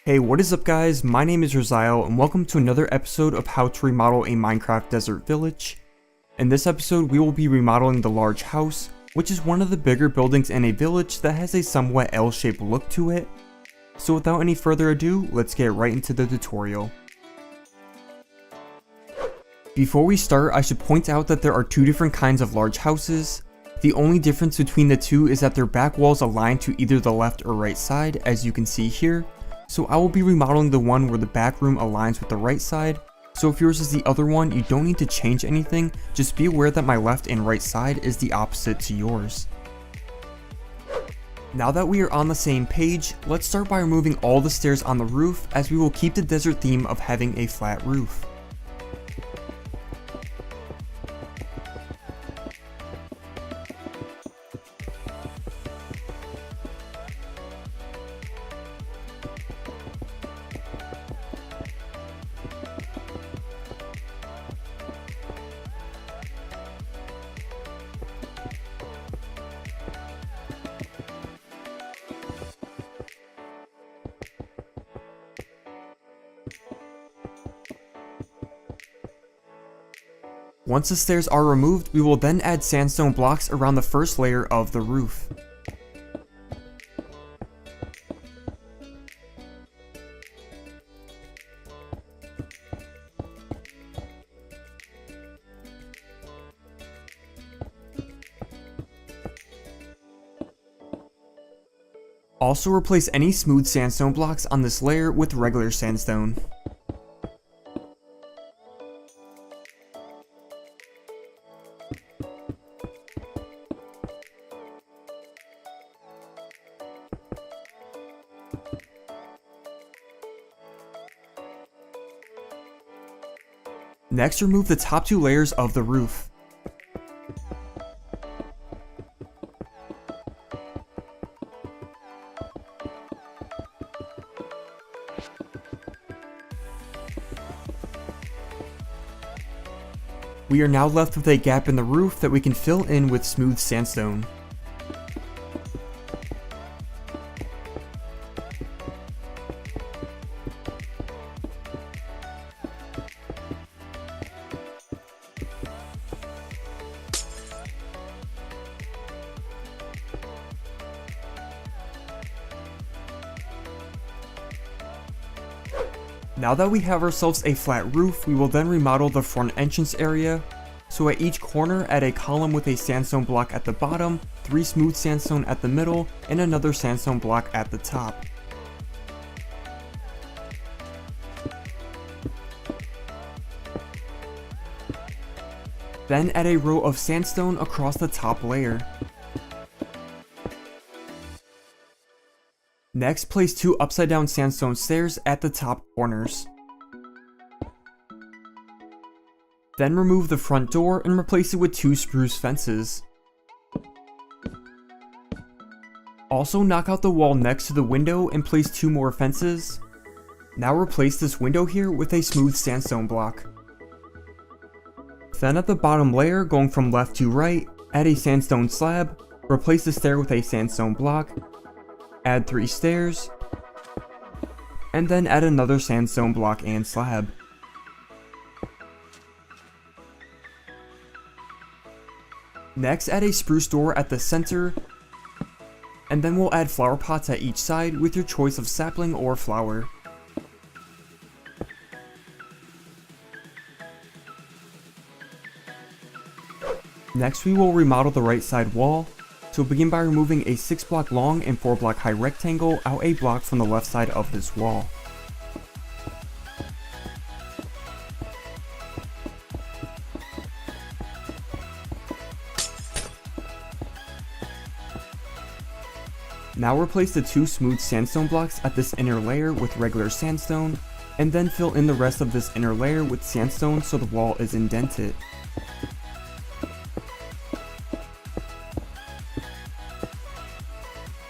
Hey, what is up guys? My name is Rizzial and welcome to another episode of how to remodel a Minecraft desert village. In this episode, we will be remodeling the large house, which is one of the bigger buildings in a village that has a somewhat L-shaped look to it. So without any further ado, let's get right into the tutorial. Before we start, I should point out that there are two different kinds of large houses. The only difference between the two is that their back walls align to either the left or right side, as you can see here. So I will be remodeling the one where the back room aligns with the right side. So if yours is the other one, you don't need to change anything, just be aware that my left and right side is the opposite to yours. Now that we are on the same page, let's start by removing all the stairs on the roof, as we will keep the desert theme of having a flat roof. Once the stairs are removed, we will then add sandstone blocks around the first layer of the roof. Also replace any smooth sandstone blocks on this layer with regular sandstone. Next, remove the top two layers of the roof. We are now left with a gap in the roof that we can fill in with smooth sandstone. Now that we have ourselves a flat roof, we will then remodel the front entrance area. So at each corner, add a column with a sandstone block at the bottom, 3 smooth sandstone at the middle, and another sandstone block at the top. Then add a row of sandstone across the top layer. Next, place 2 upside down sandstone stairs at the top corners. Then remove the front door and replace it with 2 spruce fences. Also knock out the wall next to the window and place 2 more fences. Now replace this window here with a smooth sandstone block. Then at the bottom layer, going from left to right, add a sandstone slab, replace the stair with a sandstone block, add 3 stairs, and then add another sandstone block and slab. Next, add a spruce door at the center, and then we'll add flower pots at each side with your choice of sapling or flower. Next, we will remodel the right side wall. So begin by removing a 6-block long and 4-block high rectangle out a block from the left side of this wall. Now replace the 2 smooth sandstone blocks at this inner layer with regular sandstone, and then fill in the rest of this inner layer with sandstone so the wall is indented.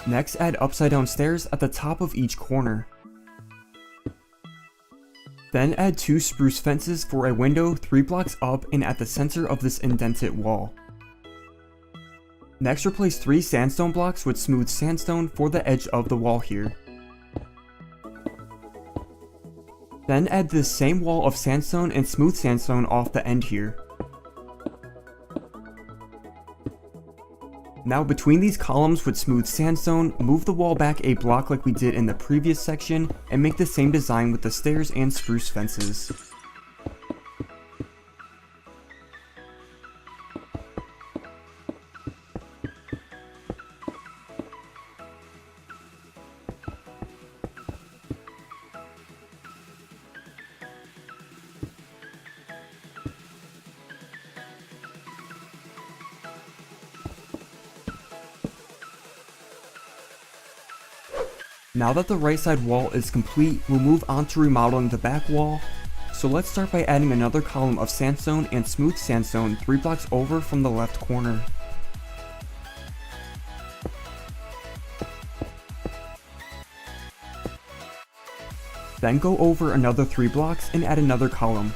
Next, add upside down stairs at the top of each corner. Then add 2 spruce fences for a window 3 blocks up and at the center of this indented wall. Next, replace 3 sandstone blocks with smooth sandstone for the edge of the wall here. Then add this same wall of sandstone and smooth sandstone off the end here. Now between these columns with smooth sandstone, move the wall back a block like we did in the previous section and make the same design with the stairs and spruce fences. Now that the right side wall is complete, we'll move on to remodeling the back wall. So let's start by adding another column of sandstone and smooth sandstone 3 blocks over from the left corner. Then go over another 3 blocks and add another column.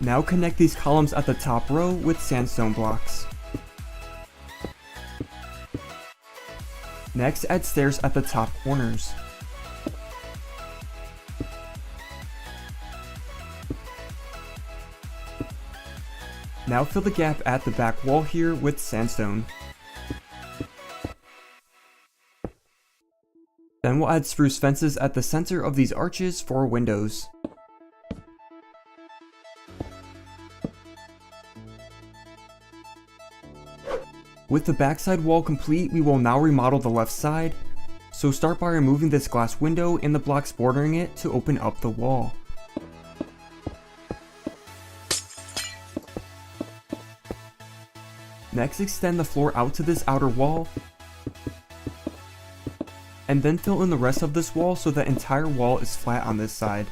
Now connect these columns at the top row with sandstone blocks. Next, add stairs at the top corners. Now fill the gap at the back wall here with sandstone. Then we'll add spruce fences at the center of these arches for windows. With the backside wall complete, we will now remodel the left side. So start by removing this glass window and the blocks bordering it to open up the wall. Next, extend the floor out to this outer wall, and then fill in the rest of this wall so the entire wall is flat on this side.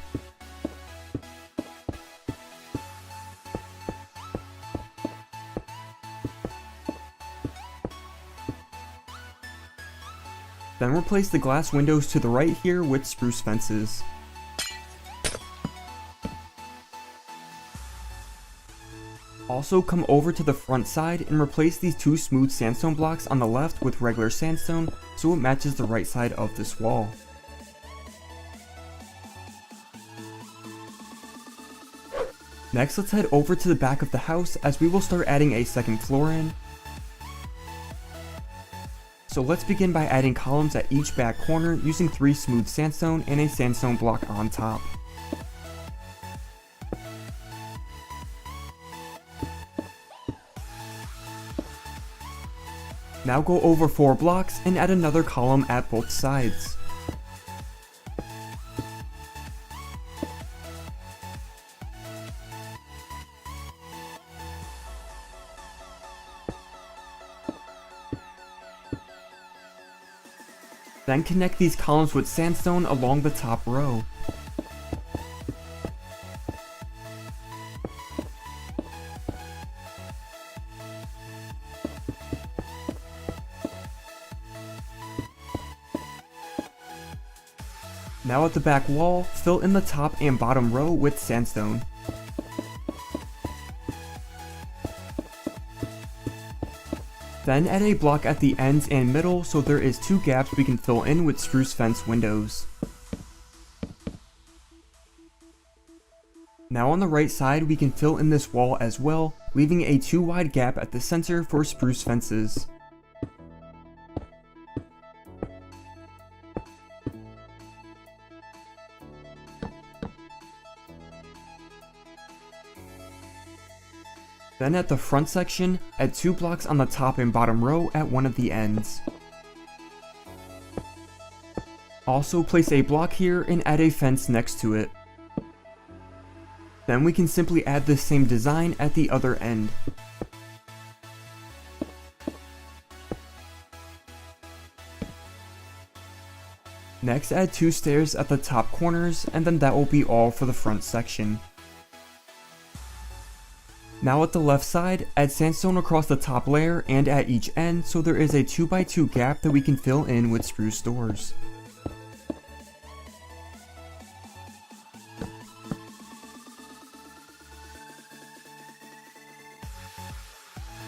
Then replace the glass windows to the right here with spruce fences. Also come over to the front side and replace these 2 smooth sandstone blocks on the left with regular sandstone so it matches the right side of this wall. Next, let's head over to the back of the house as we will start adding a second floor in. So let's begin by adding columns at each back corner using 3 smooth sandstone and a sandstone block on top. Now go over 4 blocks and add another column at both sides. Then connect these columns with sandstone along the top row. Now at the back wall, fill in the top and bottom row with sandstone. Then add a block at the ends and middle so there is 2 gaps we can fill in with spruce fence windows. Now on the right side we can fill in this wall as well, leaving a 2 wide gap at the center for spruce fences. Then at the front section, add 2 blocks on the top and bottom row at one of the ends. Also place a block here and add a fence next to it. Then we can simply add the same design at the other end. Next, add 2 stairs at the top corners, and then that will be all for the front section. Now at the left side, add sandstone across the top layer and at each end so there is a 2x2 gap that we can fill in with spruce doors.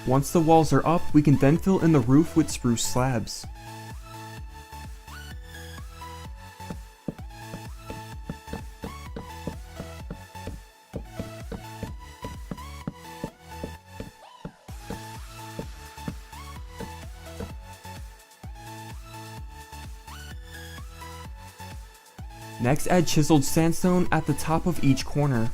Once the walls are up, we can then fill in the roof with spruce slabs. Next, add chiseled sandstone at the top of each corner.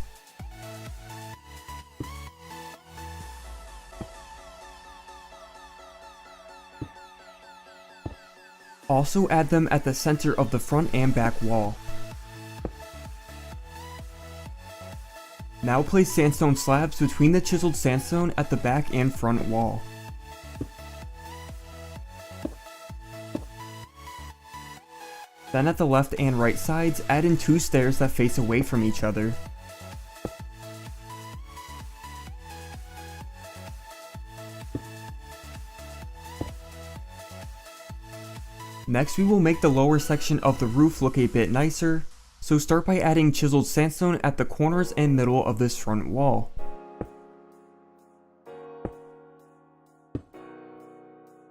Also add them at the center of the front and back wall. Now place sandstone slabs between the chiseled sandstone at the back and front wall. Then at the left and right sides, add in 2 stairs that face away from each other. Next, we will make the lower section of the roof look a bit nicer, so start by adding chiseled sandstone at the corners and middle of this front wall.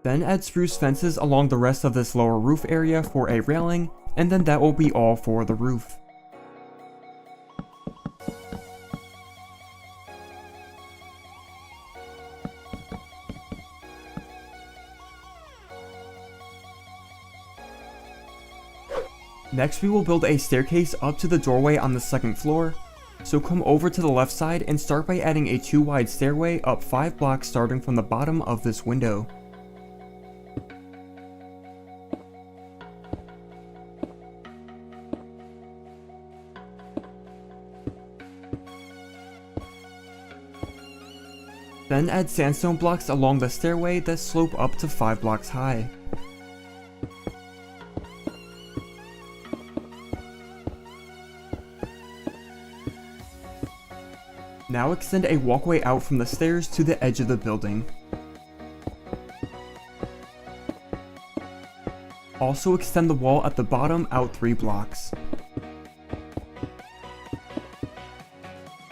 Then add spruce fences along the rest of this lower roof area for a railing, and then that will be all for the roof. Next, we will build a staircase up to the doorway on the second floor, so come over to the left side and start by adding a 2 wide stairway up 5 blocks starting from the bottom of this window. Then add sandstone blocks along the stairway that slope up to 5 blocks high. Now extend a walkway out from the stairs to the edge of the building. Also extend the wall at the bottom out 3 blocks.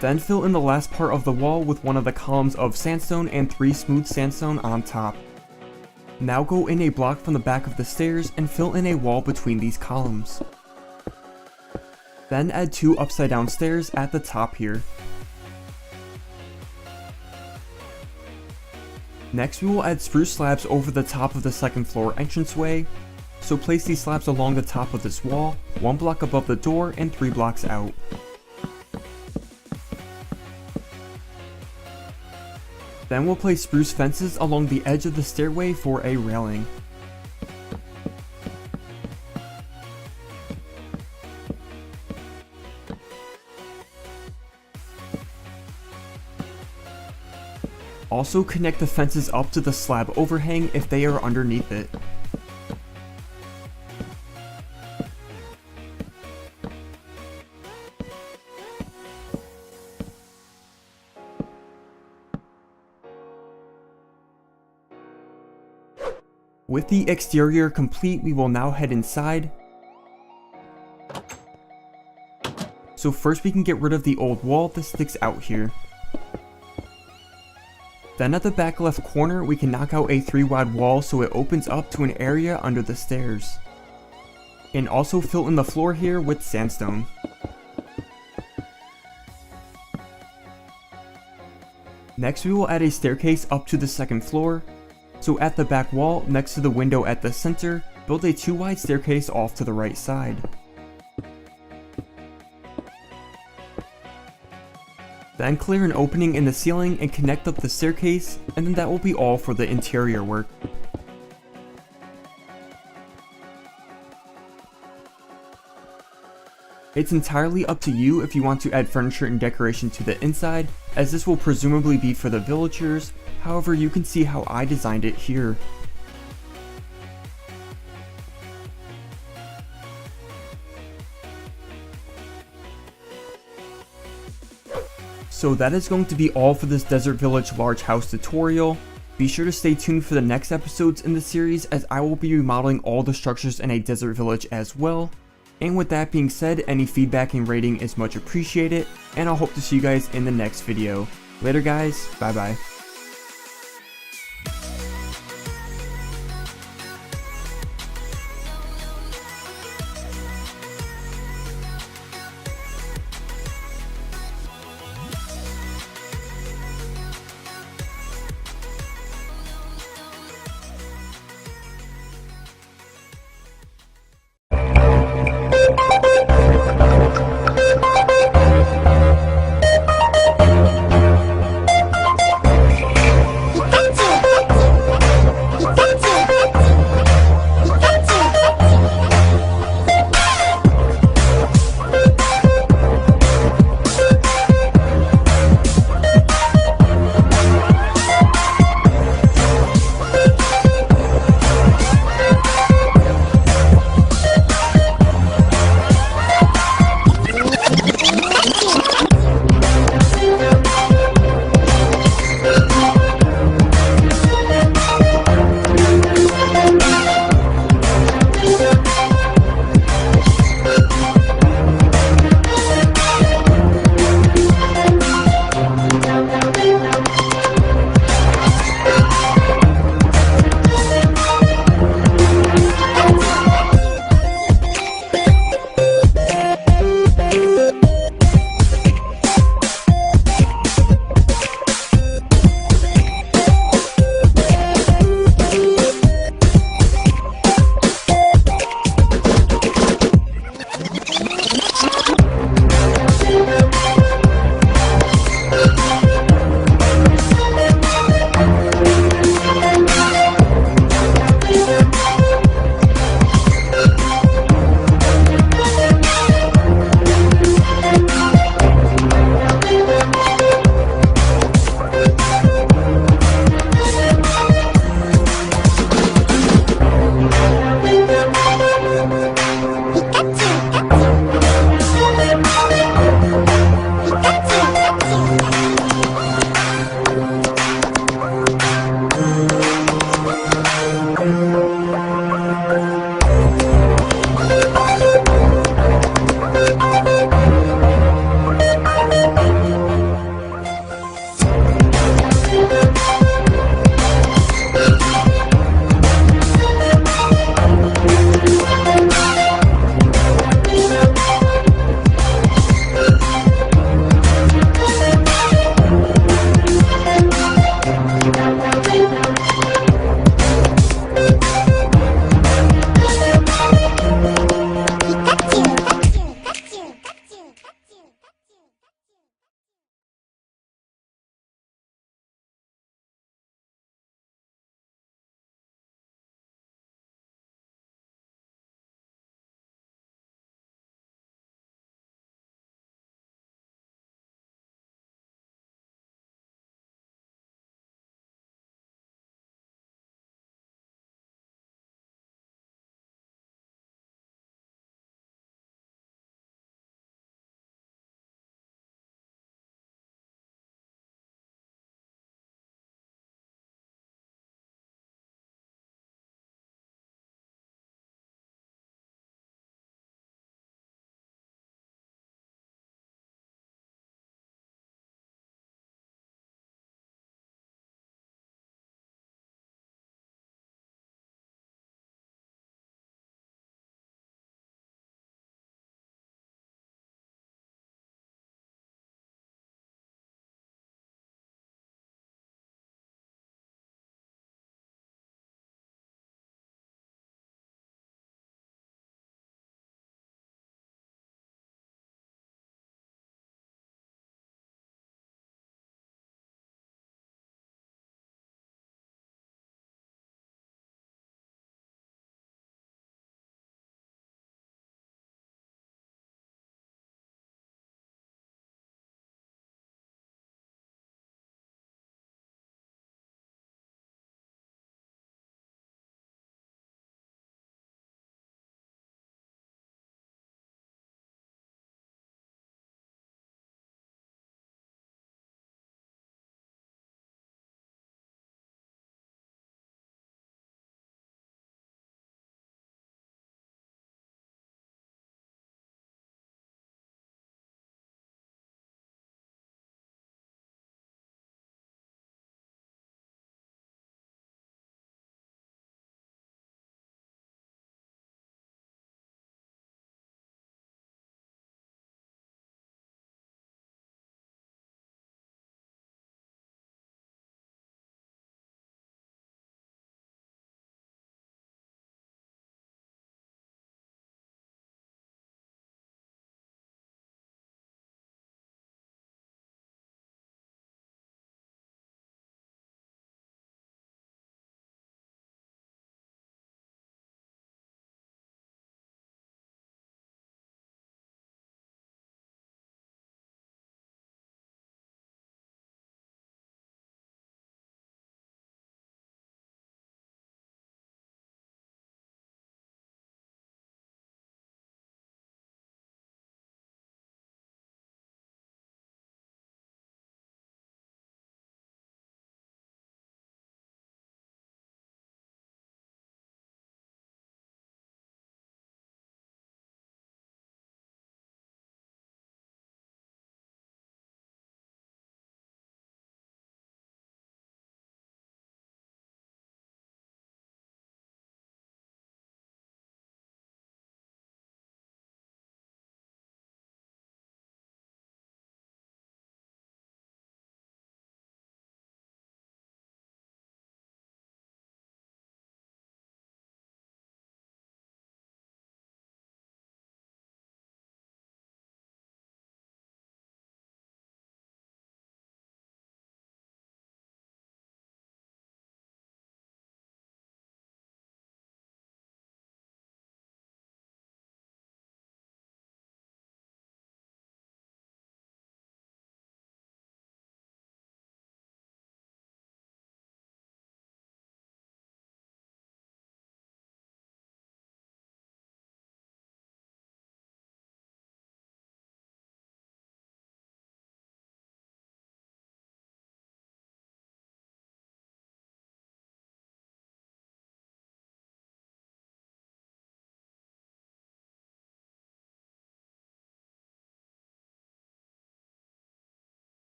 Then fill in the last part of the wall with one of the columns of sandstone and 3 smooth sandstone on top. Now go in a block from the back of the stairs and fill in a wall between these columns. Then add 2 upside down stairs at the top here. Next, we will add spruce slabs over the top of the second floor entranceway, so place these slabs along the top of this wall, 1 block above the door and 3 blocks out. Then we'll place spruce fences along the edge of the stairway for a railing. Also connect the fences up to the slab overhang if they are underneath it. With the exterior complete, we will now head inside. So first we can get rid of the old wall that sticks out here. Then at the back left corner, we can knock out a 3 wide wall so it opens up to an area under the stairs. And also fill in the floor here with sandstone. Next, we will add a staircase up to the second floor. So at the back wall, next to the window at the center, build a 2 wide staircase off to the right side. Then clear an opening in the ceiling and connect up the staircase, and then that will be all for the interior work. It's entirely up to you if you want to add furniture and decoration to the inside, as this will presumably be for the villagers. However, you can see how I designed it here. So that is going to be all for this Desert Village large house tutorial. Be sure to stay tuned for the next episodes in the series, as I will be remodeling all the structures in a desert village as well. And with that being said, any feedback and rating is much appreciated, and I'll hope to see you guys in the next video. Later guys, bye bye.